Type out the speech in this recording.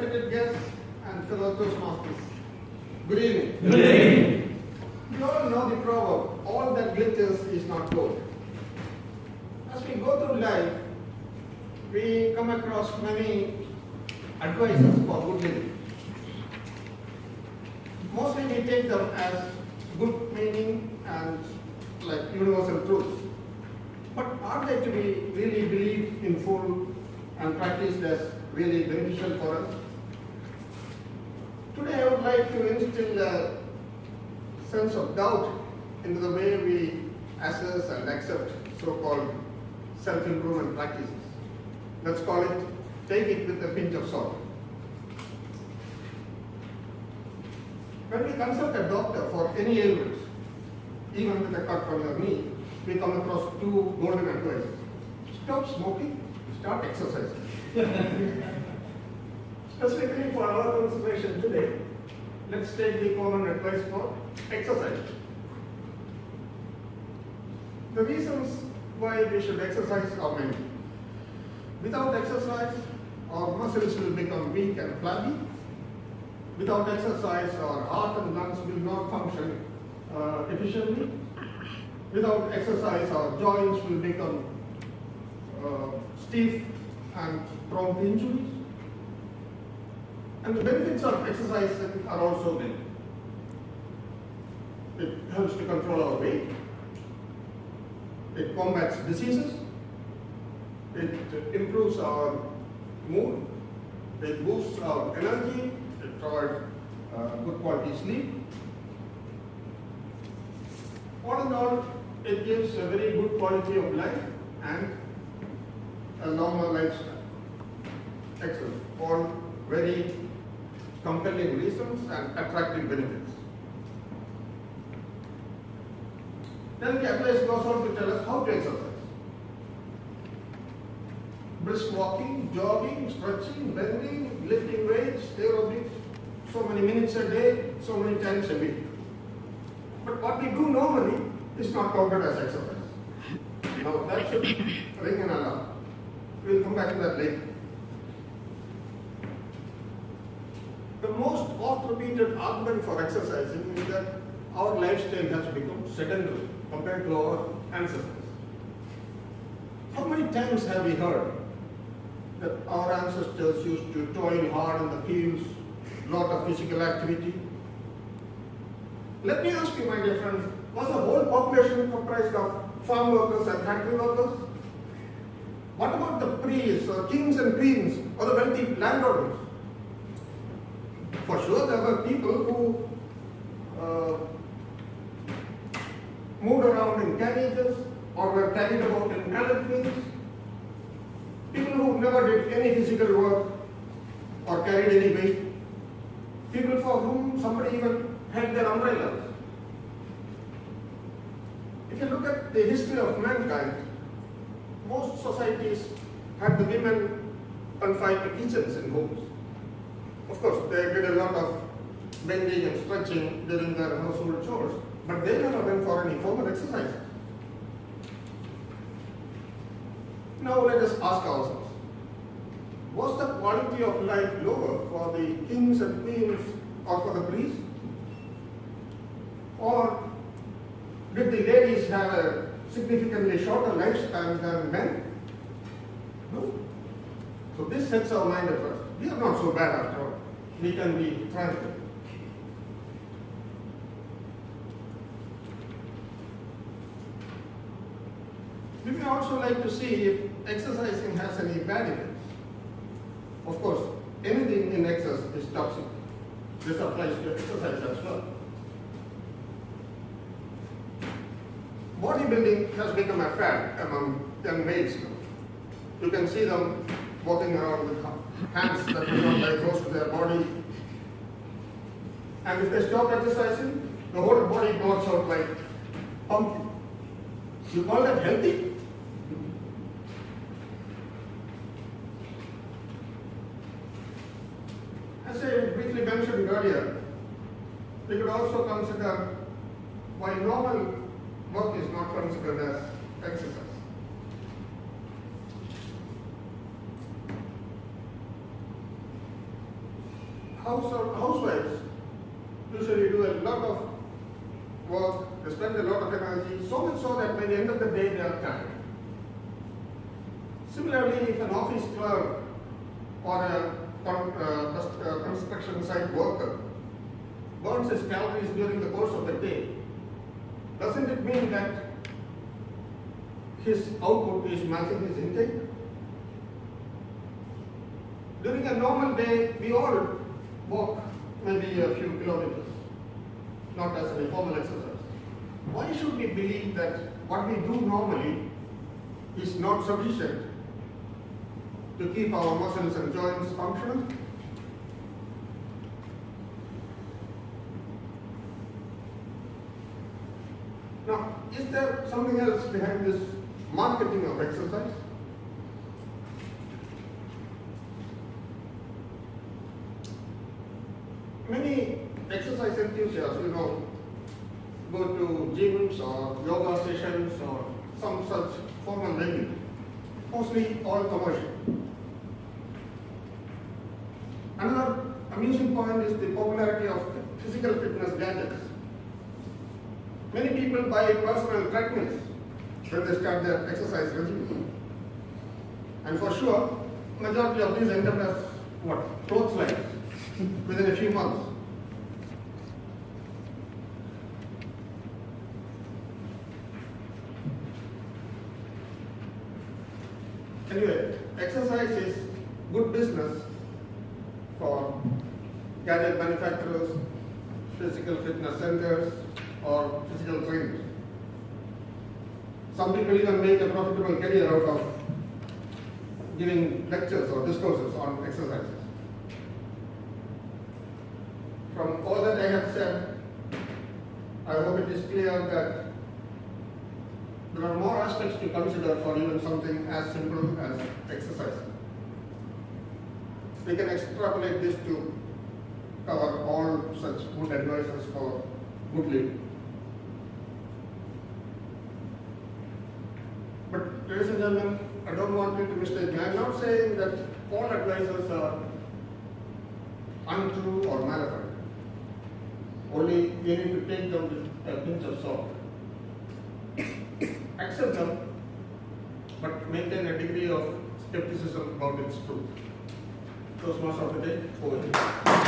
Respected guests and fellow Toastmasters, good evening. Good evening. You all know the proverb, all that glitters is not gold. As we go through life, we come across many advices for good living. Mostly we take them as good meaning and like universal truths. But are they to be really believed in full and practiced as really beneficial for us? Today I would like to instill a sense of doubt into the way we assess and accept so-called self-improvement practices. Let's call it, take it with a pinch of salt. When we consult a doctor for any ailment, even with a cut on your knee, we come across two golden advices. Stop smoking, start exercising. Specifically for our consideration today, let's take the common advice for exercise. The reasons why we should exercise are many. Without exercise, our muscles will become weak and flabby. Without exercise, our heart and lungs will not function efficiently. Without exercise, our joints will become stiff and prone to injuries. And the benefits of exercise are also many. It helps to control our weight. It combats diseases. It improves our mood. It boosts our energy. It provides good quality sleep. All in all, it gives a very good quality of life and a normal lifestyle. Excellent. All very compelling reasons and attractive benefits. Then the advice goes on to tell us how to exercise. Brisk walking, jogging, stretching, bending, lifting weights, aerobics, so many minutes a day, so many times a week. But what we do normally is not counted as exercise. Now that should ring an alarm. We'll come back to that later. The most oft-repeated argument for exercising is that our lifestyle has become sedentary compared to our ancestors. How many times have we heard that our ancestors used to toil hard in the fields, lot of physical activity? Let me ask you, my dear friends, was the whole population comprised of farm workers and factory workers? What about the priests or kings and queens or the wealthy landowners? For sure, there were people who moved around in carriages or were carried about in palanquins. People who never did any physical work or carried any weight. People for whom somebody even had their umbrellas. If you look at the history of mankind, most societies had the women confined to kitchens in homes. Of course, they did a lot of bending and stretching during their household chores, but they never went for any formal exercise. Now let us ask ourselves, was the quality of life lower for the kings and queens or for the priests? Or did the ladies have a significantly shorter lifespan than men? No. So this sets our mind at rest. We are not so bad after all. We can be tranquil. We may also like to see if exercising has any bad effects. Of course, anything in excess is toxic. This applies to exercise as well. Bodybuilding has become a fad among young males now. You can see them walking around with hands that do not lie close to their body. And if they stop exercising, the whole body blows out like pumpkin. You call that healthy? As I briefly mentioned earlier, we could also consider why normal work is not considered as exercise. housewives usually do a lot of work, they spend a lot of energy, so much so that by the end of the day they are tired. Similarly, if an office clerk or a construction site worker burns his calories during the course of the day, doesn't it mean that his output is matching his intake? During a normal day, we all walk maybe a few kilometers, not as an informal exercise. Why should we believe that what we do normally is not sufficient to keep our muscles and joints functional? Now, is there something else behind this marketing of exercise? Many exercise enthusiasts, go to gyms or yoga sessions or some such formal venue, mostly all commercial. Another amusing point is the popularity of physical fitness gadgets. Many people buy personal treadmills when they start their exercise regime. And for sure, majority of these end up as clotheslines within a few months. Anyway, exercise is good business for gadget manufacturers, physical fitness centers, or physical trainers. Some people even make a profitable career out of giving lectures or discourses on exercises. From all that I have said, I hope it is clear that there are more aspects to consider for even something as simple as exercise. We can extrapolate this to cover all such good advices for good living. But ladies and gentlemen, I don't want you to mistake me. I am not saying that all advices are untrue or malevolent. Only we need to take them with a pinch of salt. Accept them, but maintain a degree of skepticism about its truth. Toastmasters of the day, over to you.